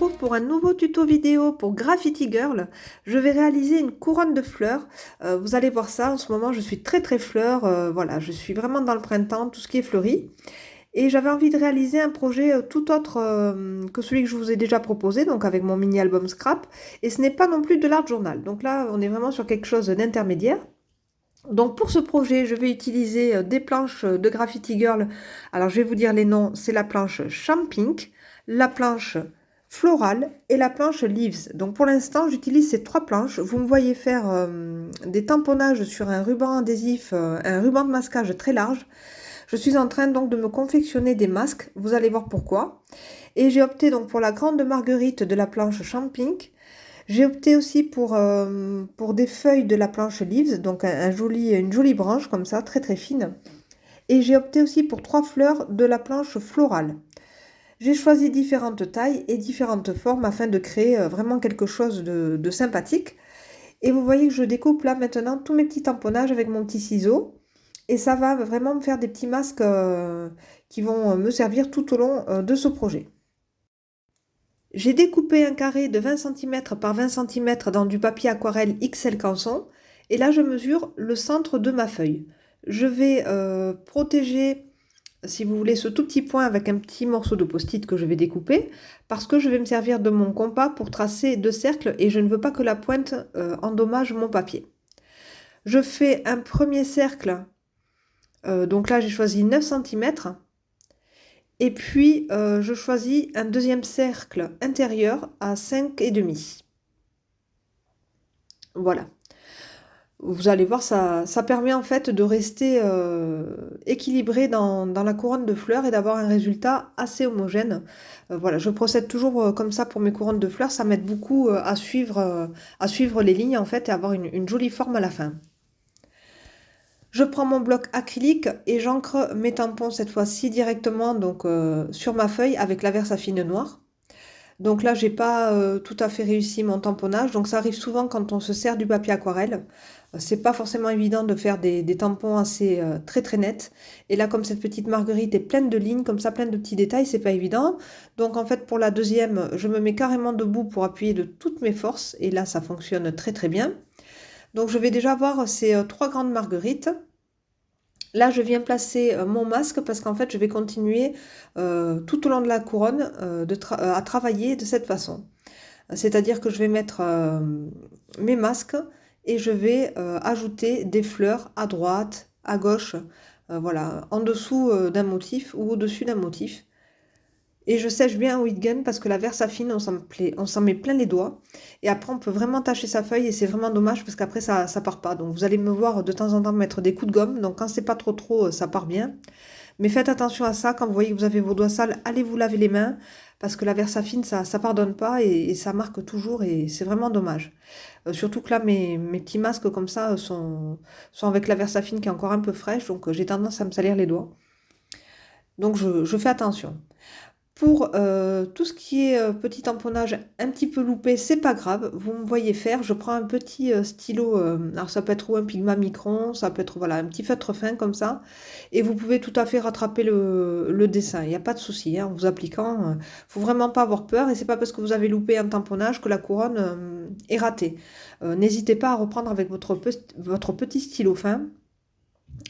retrouve pour un nouveau tuto vidéo pour Graffiti Girl. Je vais réaliser une couronne de fleurs. Vous allez voir ça, en ce moment je suis très fleur. Voilà, je suis vraiment dans le printemps, tout ce qui est fleuri. Et j'avais envie de réaliser un projet tout autre que celui que je vous ai déjà proposé, donc avec mon mini album scrap. Et ce n'est pas non plus de l'art journal. Donc là, on est vraiment sur quelque chose d'intermédiaire. Donc pour ce projet, je vais utiliser des planches de Graffiti Girl. Alors je vais vous dire les noms, c'est la planche Champink, la planche Floral et la planche Leaves. Donc pour l'instant, j'utilise ces trois planches. Vous me voyez faire des tamponnages sur un ruban adhésif, un ruban de masquage très large. Je suis en train donc de me confectionner des masques, vous allez voir pourquoi. Et j'ai opté donc pour la grande marguerite de la planche Champink. J'ai opté aussi pour des feuilles de la planche Leaves, donc une jolie branche comme ça, très fine. Et j'ai opté aussi pour 3 fleurs de la planche florale. J'ai choisi différentes tailles et différentes formes afin de créer vraiment quelque chose de sympathique. Et vous voyez que je découpe là maintenant tous mes petits tamponnages avec mon petit ciseau. Et ça va vraiment me faire des petits masques qui vont me servir tout au long de ce projet. J'ai découpé un carré de 20 cm par 20 cm dans du papier aquarelle XL Canson et là je mesure le centre de ma feuille. Je vais protéger, si vous voulez, ce tout petit point avec un petit morceau de post-it que je vais découper parce que je vais me servir de mon compas pour tracer 2 cercles et je ne veux pas que la pointe endommage mon papier. Je fais un premier cercle, donc là j'ai choisi 9 cm. Et puis, je choisis un deuxième cercle intérieur à 5,5. Voilà. Vous allez voir, ça permet en fait de rester équilibré dans la couronne de fleurs et d'avoir un résultat assez homogène. Voilà, je procède toujours comme ça pour mes couronnes de fleurs. Ça m'aide beaucoup à suivre les lignes en fait et avoir une jolie forme à la fin. Je prends mon bloc acrylique et j'encre mes tampons cette fois-ci directement donc, sur ma feuille avec la Versafine noire. Donc là, j'ai pas tout à fait réussi mon tamponnage. Donc ça arrive souvent quand on se sert du papier aquarelle. C'est pas forcément évident de faire des tampons assez très nets. Et là, comme cette petite marguerite est pleine de lignes, comme ça, pleine de petits détails, c'est pas évident. Donc en fait, pour la deuxième, je me mets carrément debout pour appuyer de toutes mes forces. Et là, ça fonctionne très bien. Donc je vais déjà voir ces 3 grandes marguerites. Là, je viens placer mon masque parce qu'en fait, je vais continuer tout au long de la couronne à travailler de cette façon. C'est-à-dire que je vais mettre mes masques et je vais ajouter des fleurs à droite, à gauche, voilà, en dessous d'un motif ou au-dessus d'un motif. Et je sèche bien au heat gun parce que la Versafine, on s'en met plein les doigts. Et après, on peut vraiment tacher sa feuille et c'est vraiment dommage parce qu'après, ça part pas. Donc, vous allez me voir de temps en temps mettre des coups de gomme. Donc, quand c'est pas trop, ça part bien. Mais faites attention à ça. Quand vous voyez que vous avez vos doigts sales, allez vous laver les mains parce que la Versafine, ça pardonne pas et ça marque toujours et c'est vraiment dommage. Surtout que là, mes petits masques comme ça sont avec la Versafine qui est encore un peu fraîche. Donc, j'ai tendance à me salir les doigts. Donc, je fais attention. Pour tout ce qui est petit tamponnage un petit peu loupé, c'est pas grave. Vous me voyez faire, je prends un petit stylo, alors ça peut être ou un Pigma Micron, ça peut être voilà, un petit feutre fin comme ça. Et vous pouvez tout à fait rattraper le dessin, il n'y a pas de souci, hein, en vous appliquant. Faut vraiment pas avoir peur et c'est pas parce que vous avez loupé un tamponnage que la couronne est ratée. N'hésitez pas à reprendre avec votre petit stylo fin.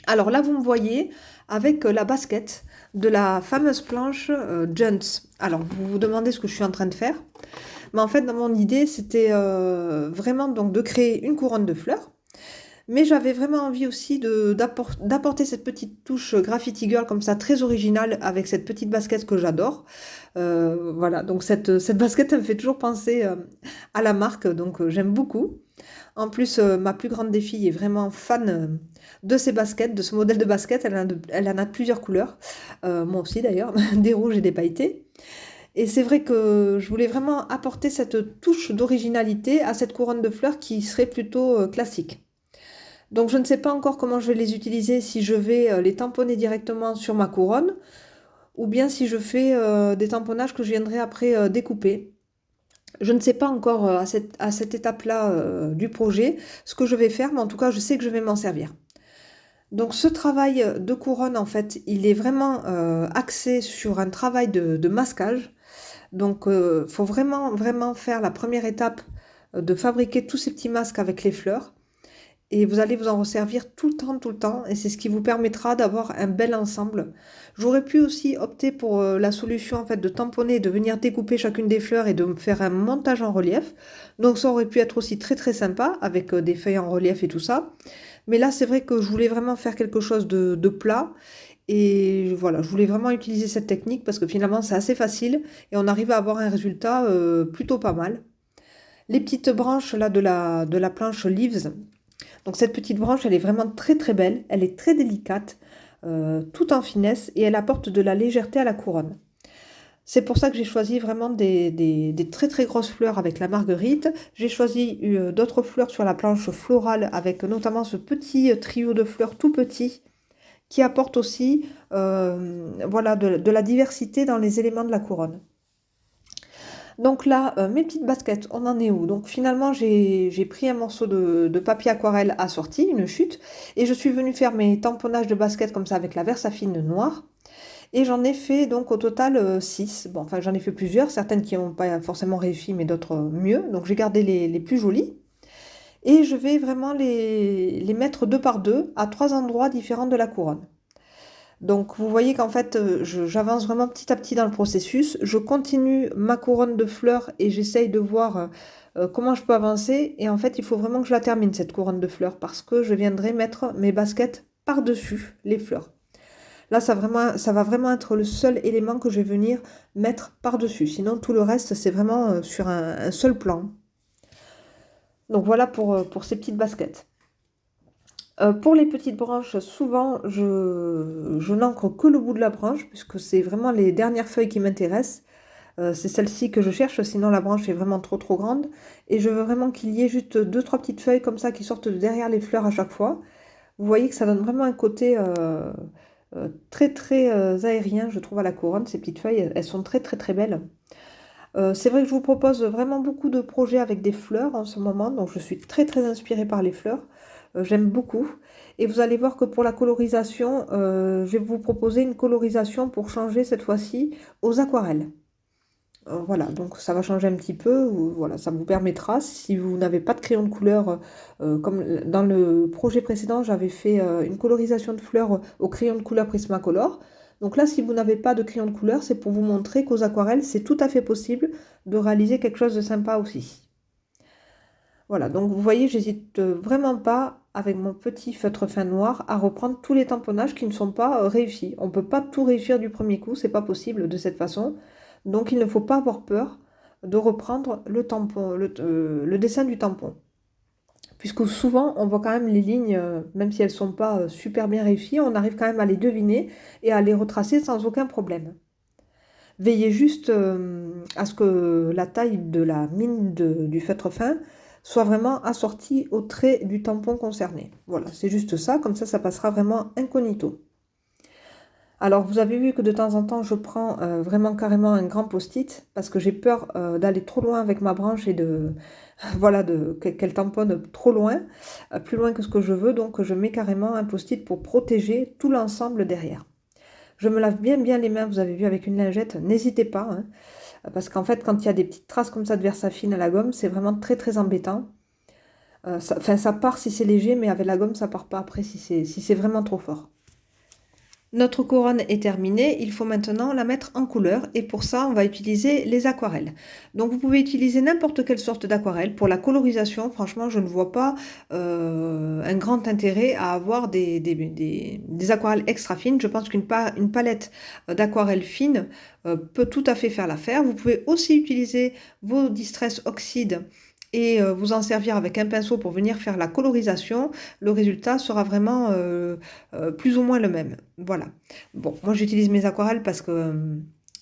Alors là, vous me voyez avec la basket de la fameuse planche Junts. Alors, vous vous demandez ce que je suis en train de faire. Mais en fait, dans mon idée, c'était vraiment donc de créer une couronne de fleurs. Mais j'avais vraiment envie aussi d'apporter cette petite touche Graffiti Girl comme ça, très originale, avec cette petite basket que j'adore. Voilà, donc cette basket, elle me fait toujours penser à la marque, donc j'aime beaucoup. En plus, ma plus grande des filles est vraiment fan de ces baskets, de ce modèle de basket. Elle en a de plusieurs couleurs. Moi aussi d'ailleurs, des rouges et des pailletés. Et c'est vrai que je voulais vraiment apporter cette touche d'originalité à cette couronne de fleurs qui serait plutôt classique. Donc je ne sais pas encore comment je vais les utiliser, si je vais les tamponner directement sur ma couronne ou bien si je fais des tamponnages que je viendrai après découper. Je ne sais pas encore à cette étape-là du projet ce que je vais faire, mais en tout cas, je sais que je vais m'en servir. Donc ce travail de couronne, en fait, il est vraiment axé sur un travail de masquage. Donc, faut vraiment, vraiment faire la première étape de fabriquer tous ces petits masques avec les fleurs. Et vous allez vous en resservir tout le temps, et c'est ce qui vous permettra d'avoir un bel ensemble. J'aurais pu aussi opter pour la solution en fait de tamponner, de venir découper chacune des fleurs et de me faire un montage en relief. Donc ça aurait pu être aussi très sympa avec des feuilles en relief et tout ça. Mais là, c'est vrai que je voulais vraiment faire quelque chose de plat. Et voilà, je voulais vraiment utiliser cette technique parce que finalement, c'est assez facile et on arrive à avoir un résultat plutôt pas mal. Les petites branches là de la planche Leaves, donc cette petite branche, elle est vraiment très belle, elle est très délicate, tout en finesse et elle apporte de la légèreté à la couronne. C'est pour ça que j'ai choisi vraiment des très grosses fleurs avec la marguerite. J'ai choisi d'autres fleurs sur la planche florale avec notamment ce petit trio de fleurs tout petit qui apporte aussi voilà, de la diversité dans les éléments de la couronne. Donc là, mes petites baskets, on en est où? Donc finalement, j'ai pris un morceau de papier aquarelle assorti, une chute, et je suis venue faire mes tamponnages de baskets comme ça avec la Versafine noire. Et j'en ai fait donc au total 6. Bon, enfin, j'en ai fait plusieurs, certaines qui n'ont pas forcément réussi, mais d'autres mieux. Donc j'ai gardé les plus jolies. Et je vais vraiment les mettre deux par deux à trois endroits différents de la couronne. Donc vous voyez qu'en fait, j'avance vraiment petit à petit dans le processus. Je continue ma couronne de fleurs et j'essaye de voir comment je peux avancer. Et en fait, il faut vraiment que je la termine, cette couronne de fleurs, parce que je viendrai mettre mes baskets par-dessus les fleurs. Là, ça va vraiment être le seul élément que je vais venir mettre par-dessus. Sinon, tout le reste, c'est vraiment sur un seul plan. Donc voilà pour ces petites baskets. Pour les petites branches, souvent, je n'encre que le bout de la branche, puisque c'est vraiment les dernières feuilles qui m'intéressent. C'est celle-ci que je cherche, sinon la branche est vraiment trop grande. Et je veux vraiment qu'il y ait juste deux, trois petites feuilles comme ça qui sortent de derrière les fleurs à chaque fois. Vous voyez que ça donne vraiment un côté très aérien, je trouve, à la couronne. Ces petites feuilles, elles sont très belles. C'est vrai que je vous propose vraiment beaucoup de projets avec des fleurs en ce moment, donc je suis très inspirée par les fleurs. J'aime beaucoup. Et vous allez voir que pour la colorisation, je vais vous proposer une colorisation pour changer cette fois-ci aux aquarelles. Voilà, donc ça va changer un petit peu. Voilà, ça vous permettra, si vous n'avez pas de crayon de couleur, comme dans le projet précédent, j'avais fait une colorisation de fleurs au crayon de couleur Prismacolor. Donc là, si vous n'avez pas de crayon de couleur, c'est pour vous montrer qu'aux aquarelles, c'est tout à fait possible de réaliser quelque chose de sympa aussi. Voilà, donc vous voyez, j'hésite vraiment pas avec mon petit feutre fin noir à reprendre tous les tamponnages qui ne sont pas réussis. On ne peut pas tout réussir du premier coup, c'est pas possible de cette façon. Donc il ne faut pas avoir peur de reprendre le tampon, le dessin du tampon. Puisque souvent, on voit quand même les lignes, même si elles ne sont pas super bien réussies, on arrive quand même à les deviner et à les retracer sans aucun problème. Veillez juste à ce que la taille de la mine du feutre fin soit vraiment assortie au trait du tampon concerné. Voilà, c'est juste ça, comme ça passera vraiment incognito. Alors, vous avez vu que de temps en temps, je prends vraiment carrément un grand post-it parce que j'ai peur d'aller trop loin avec ma branche et voilà, qu'elle tamponne trop loin, plus loin que ce que je veux. Donc, je mets carrément un post-it pour protéger tout l'ensemble derrière. Je me lave bien les mains, vous avez vu, avec une lingette. N'hésitez pas, hein, parce qu'en fait, quand il y a des petites traces comme ça de Versafine à la gomme, c'est vraiment très embêtant. Ça part si c'est léger, mais avec la gomme, ça part pas après si c'est vraiment trop fort. Notre couronne est terminée, il faut maintenant la mettre en couleur et pour ça on va utiliser les aquarelles. Donc vous pouvez utiliser n'importe quelle sorte d'aquarelle. Pour la colorisation, franchement je ne vois pas un grand intérêt à avoir des aquarelles extra fines. Je pense qu'une palette d'aquarelles fines peut tout à fait faire l'affaire. Vous pouvez aussi utiliser vos Distress Oxide et vous en servir avec un pinceau pour venir faire la colorisation. Le résultat sera vraiment plus ou moins le même. Voilà. Bon, moi j'utilise mes aquarelles parce que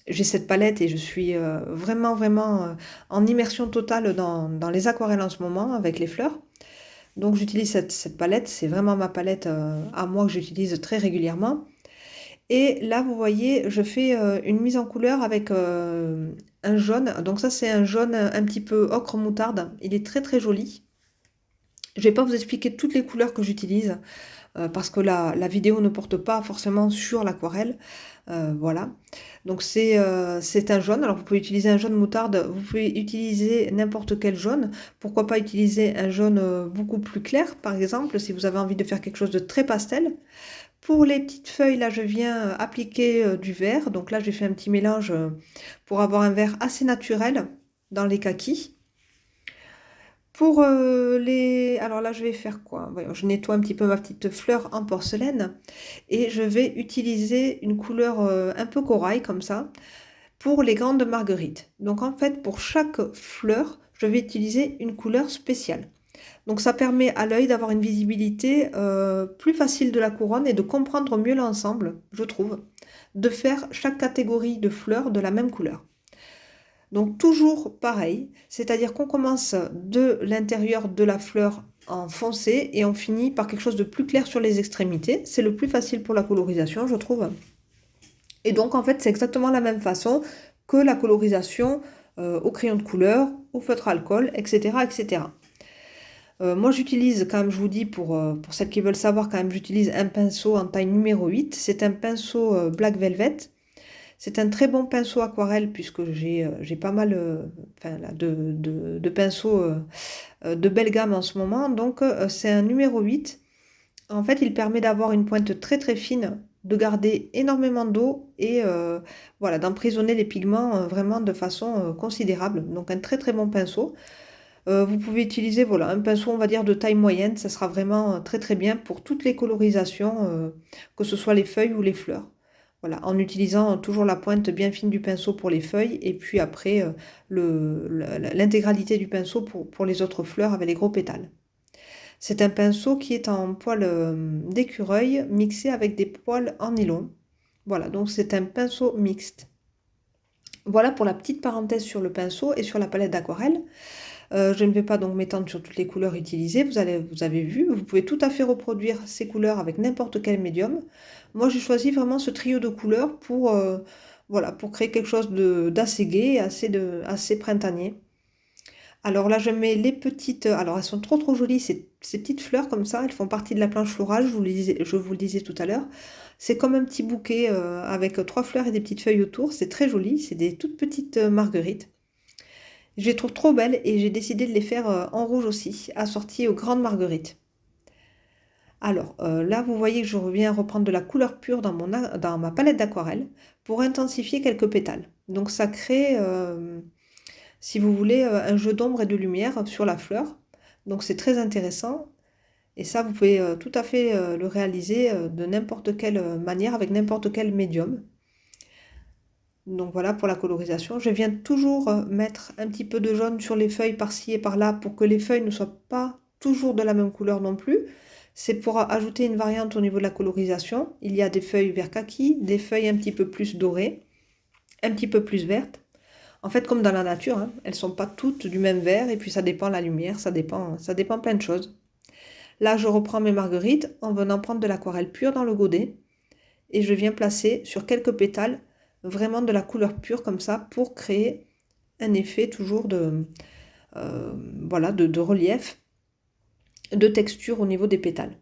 j'ai cette palette et je suis vraiment en immersion totale dans les aquarelles en ce moment avec les fleurs. Donc j'utilise cette palette, c'est vraiment ma palette à moi que j'utilise très régulièrement. Et là, vous voyez, je fais une mise en couleur avec un jaune. Donc ça, c'est un jaune un petit peu ocre moutarde. Il est très joli. Je vais pas vous expliquer toutes les couleurs que j'utilise, parce que la vidéo ne porte pas forcément sur l'aquarelle, voilà. Donc c'est un jaune, alors vous pouvez utiliser un jaune moutarde, vous pouvez utiliser n'importe quel jaune. Pourquoi pas utiliser un jaune, beaucoup plus clair, par exemple, si vous avez envie de faire quelque chose de très pastel. Pour les petites feuilles, là, je viens, appliquer, du vert. Donc là, j'ai fait un petit mélange, pour avoir un vert assez naturel dans les kakis. Pour, alors là, je vais faire quoi? Voyons, je nettoie un petit peu ma petite fleur en porcelaine et je vais utiliser une couleur, un peu corail comme ça, pour les grandes marguerites. Donc en fait, pour chaque fleur, je vais utiliser une couleur spéciale. Donc ça permet à l'œil d'avoir une visibilité, plus facile de la couronne et de comprendre mieux l'ensemble, je trouve, de faire chaque catégorie de fleurs de la même couleur. Donc toujours pareil, c'est-à-dire qu'on commence de l'intérieur de la fleur en foncé et on finit par quelque chose de plus clair sur les extrémités. C'est le plus facile pour la colorisation, je trouve. Et donc en fait, c'est exactement la même façon que la colorisation, au crayon de couleur, au feutre alcool, etc., etc. Moi, j'utilise, quand même, je vous dis, pour celles qui veulent savoir, quand même, j'utilise un pinceau en taille numéro 8. C'est un pinceau, Black Velvet. C'est un très bon pinceau aquarelle puisque j'ai pas mal, enfin, là, de pinceaux, de belle gamme en ce moment. Donc, c'est un numéro 8. En fait, il permet d'avoir une pointe très très fine, de garder énormément d'eau et voilà, d'emprisonner les pigments, vraiment de façon, considérable. Donc, un très très bon pinceau. Vous pouvez utiliser, voilà, un pinceau, on va dire, de taille moyenne. Ça sera vraiment, très très bien pour toutes les colorisations, que ce soit les feuilles ou les fleurs. Voilà, en utilisant toujours la pointe bien fine du pinceau pour les feuilles et puis après, l'intégralité du pinceau pour les autres fleurs avec les gros pétales. C'est un pinceau qui est en poil, d'écureuil mixé avec des poils en nylon. Voilà, donc c'est un pinceau mixte. Voilà pour la petite parenthèse sur le pinceau et sur la palette d'aquarelle. Je ne vais pas donc m'étendre sur toutes les couleurs utilisées, vous avez vu, vous pouvez tout à fait reproduire ces couleurs avec n'importe quel médium. Moi, j'ai choisi vraiment ce trio de couleurs pour, voilà, pour créer quelque chose d'assez gai, assez printanier. Alors là, je mets les petites, alors elles sont trop trop jolies, ces petites fleurs comme ça, elles font partie de la planche florale, je vous le disais tout à l'heure. C'est comme un petit bouquet, avec 3 fleurs et des petites feuilles autour, c'est très joli, c'est des toutes petites, marguerites. Je les trouve trop belles et j'ai décidé de les faire, en rouge aussi, assorties aux grandes marguerites. Alors, là, vous voyez que je reviens reprendre de la couleur pure dans ma palette d'aquarelle pour intensifier quelques pétales. Donc ça crée, si vous voulez, un jeu d'ombre et de lumière sur la fleur. Donc c'est très intéressant et ça, vous pouvez, tout à fait, le réaliser, de n'importe quelle, manière, avec n'importe quel médium. Donc voilà pour la colorisation. Je viens toujours, mettre un petit peu de jaune sur les feuilles par-ci et par-là pour que les feuilles ne soient pas toujours de la même couleur non plus. C'est pour ajouter une variante au niveau de la colorisation. Il y a des feuilles vert kaki, des feuilles un petit peu plus dorées, un petit peu plus vertes. En fait, comme dans la nature, hein, elles ne sont pas toutes du même vert et puis ça dépend de la lumière, ça dépend plein de choses. Là, je reprends mes marguerites en venant prendre de l'aquarelle pure dans le godet et je viens placer sur quelques pétales vraiment de la couleur pure comme ça pour créer un effet toujours voilà, de relief, de texture au niveau des pétales.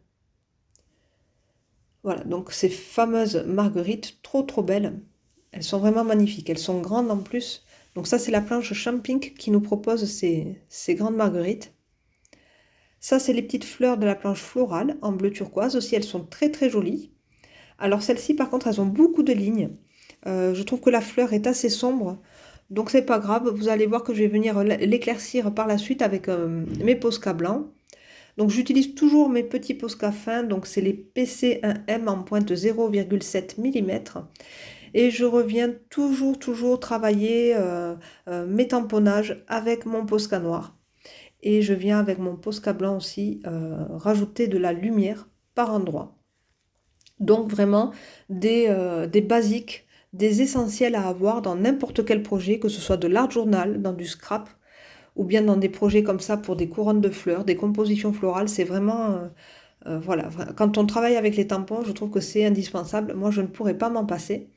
Voilà, donc ces fameuses marguerites, trop trop belles. Elles sont vraiment magnifiques, elles sont grandes en plus. Donc ça, c'est la planche Champing qui nous propose ces grandes marguerites. Ça, c'est les petites fleurs de la planche florale en bleu turquoise aussi, elles sont très très jolies. Alors celles-ci, par contre, elles ont beaucoup de lignes. Je trouve que la fleur est assez sombre, donc c'est pas grave. Vous allez voir que je vais venir l'éclaircir par la suite avec, mes Posca blancs. Donc j'utilise toujours mes petits Posca fins, donc c'est les PC1M en pointe 0,7 mm. Et je reviens toujours travailler, mes tamponnages avec mon Posca noir. Et je viens avec mon Posca blanc aussi, rajouter de la lumière par endroits. Donc vraiment des basiques, des essentiels à avoir dans n'importe quel projet, que ce soit de l'art journal, dans du scrap, ou bien dans des projets comme ça pour des couronnes de fleurs, des compositions florales. C'est vraiment, voilà, quand on travaille avec les tampons, je trouve que c'est indispensable. Moi, je ne pourrais pas m'en passer.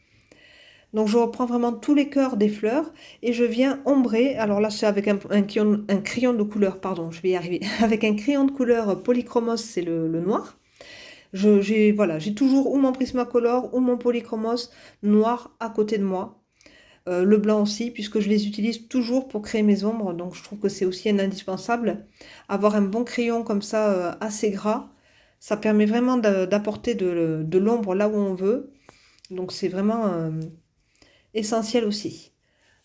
Donc je reprends vraiment tous les cœurs des fleurs et je viens ombrer. Alors là, c'est avec un crayon de couleur, pardon, je vais y arriver. Avec un crayon de couleur polychromos, c'est le noir. Voilà, j'ai toujours ou mon Prismacolor ou mon polychromos noir à côté de moi. Le blanc aussi, puisque je les utilise toujours pour créer mes ombres. Donc je trouve que c'est aussi un indispensable. Avoir un bon crayon comme ça, assez gras, ça permet vraiment d'apporter de l'ombre là où on veut. Donc c'est vraiment essentiel aussi.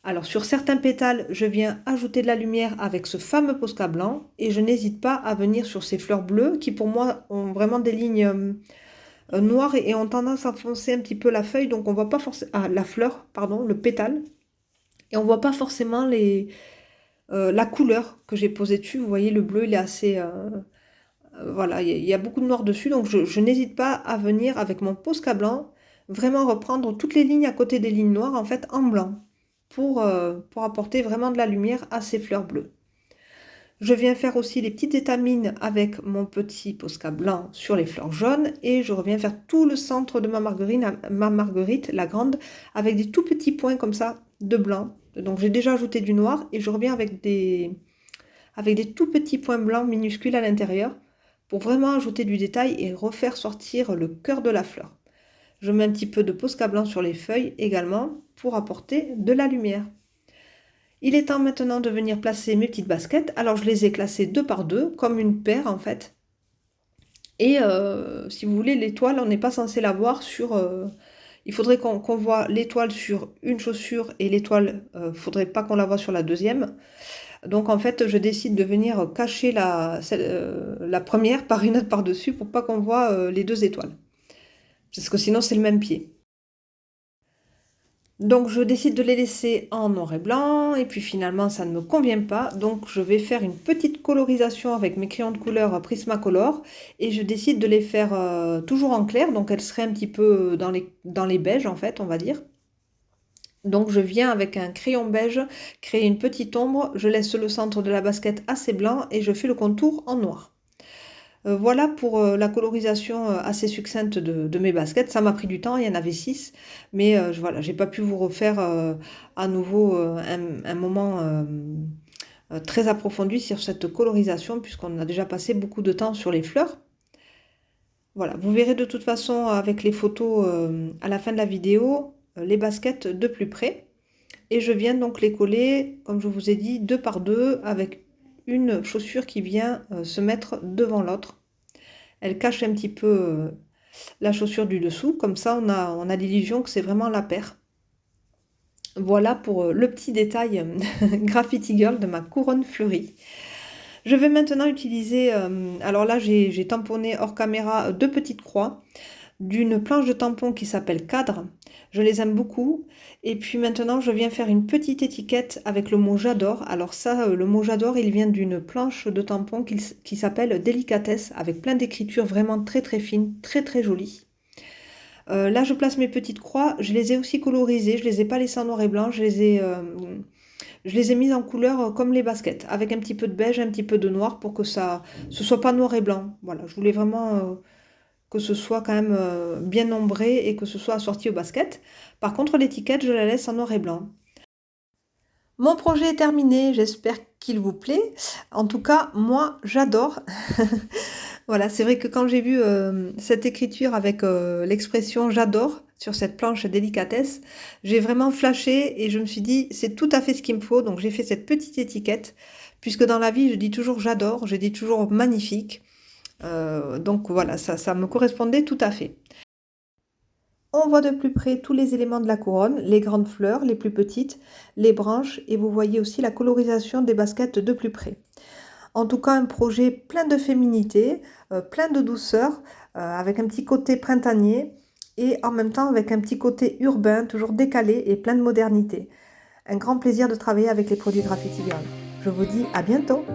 Alors sur certains pétales, je viens ajouter de la lumière avec ce fameux Posca blanc et je n'hésite pas à venir sur ces fleurs bleues qui pour moi ont vraiment des lignes noires et ont tendance à foncer un petit peu la feuille, donc on voit pas forcément la fleur, pardon, le pétale, et on voit pas forcément la couleur que j'ai posée dessus. Vous voyez, le bleu, il est assez voilà, il y a beaucoup de noir dessus, donc je n'hésite pas à venir avec mon Posca blanc vraiment reprendre toutes les lignes à côté des lignes noires en fait en blanc pour apporter vraiment de la lumière à ces fleurs bleues. Je viens faire aussi les petites étamines avec mon petit Posca blanc sur les fleurs jaunes et je reviens faire tout le centre de ma marguerite, la grande, avec des tout petits points comme ça de blanc. Donc j'ai déjà ajouté du noir et je reviens avec des tout petits points blancs minuscules à l'intérieur pour vraiment ajouter du détail et refaire sortir le cœur de la fleur. Je mets un petit peu de Posca blanc sur les feuilles également pour apporter de la lumière. Il est temps maintenant de venir placer mes petites baskets. Alors je les ai classées deux par deux, comme une paire en fait. Et si vous voulez, l'étoile, on n'est pas censé la voir sur... il faudrait qu'on voit l'étoile sur une chaussure et l'étoile, faudrait pas qu'on la voit sur la deuxième. Donc en fait, je décide de venir cacher la première par une autre par-dessus pour pas qu'on voit les deux étoiles. Parce que sinon, c'est le même pied. Donc je décide de les laisser en noir et blanc et puis finalement ça ne me convient pas, donc je vais faire une petite colorisation avec mes crayons de couleur Prismacolor et je décide de les faire toujours en clair, donc elles seraient un petit peu dans les beiges en fait, on va dire. Donc je viens avec un crayon beige créer une petite ombre, je laisse le centre de la basket assez blanc et je fais le contour en noir. Voilà pour la colorisation assez succincte de mes baskets. Ça m'a pris du temps, il y en avait 6, mais voilà, j'ai pas pu vous refaire à nouveau un moment très approfondi sur cette colorisation, puisqu'on a déjà passé beaucoup de temps sur les fleurs. Voilà, vous verrez de toute façon avec les photos à la fin de la vidéo, les baskets de plus près. Et je viens donc les coller, comme je vous ai dit, deux par deux, avec une chaussure qui vient se mettre devant l'autre. Elle cache un petit peu la chaussure du dessous, comme ça on a l'illusion que c'est vraiment la paire. Voilà pour le petit détail Graffiti Girl de ma couronne fleurie. Je vais maintenant utiliser, alors là j'ai tamponné hors caméra deux petites croix d'une planche de tampon qui s'appelle Cadre. Je les aime beaucoup. Et puis maintenant, je viens faire une petite étiquette avec le mot J'adore. Alors ça, le mot J'adore, il vient d'une planche de tampon qui s'appelle Délicatesse, avec plein d'écritures vraiment très très fines, très très jolies. Là, je place mes petites croix. Je les ai aussi colorisées. Je les ai pas laissées en noir et blanc. Je les ai mises en couleur comme les baskets, avec un petit peu de beige, un petit peu de noir pour que ce soit pas noir et blanc. Voilà, je voulais vraiment que ce soit quand même bien ombré et que ce soit assorti au basket. Par contre, l'étiquette, je la laisse en noir et blanc. Mon projet est terminé, j'espère qu'il vous plaît. En tout cas, moi, j'adore. Voilà, c'est vrai que quand j'ai vu cette écriture avec l'expression j'adore sur cette planche délicatesse, j'ai vraiment flashé et je me suis dit c'est tout à fait ce qu'il me faut. Donc j'ai fait cette petite étiquette, puisque dans la vie je dis toujours j'adore, je dis toujours magnifique. Donc voilà, ça me correspondait tout à fait. On voit de plus près tous les éléments de la couronne, les grandes fleurs, les plus petites, les branches et vous voyez aussi la colorisation des baskets de plus près. En tout cas, un projet plein de féminité, plein de douceur, avec un petit côté printanier et en même temps avec un petit côté urbain, toujours décalé et plein de modernité. Un grand plaisir de travailler avec les produits Graffiti Girl. Je vous dis à bientôt!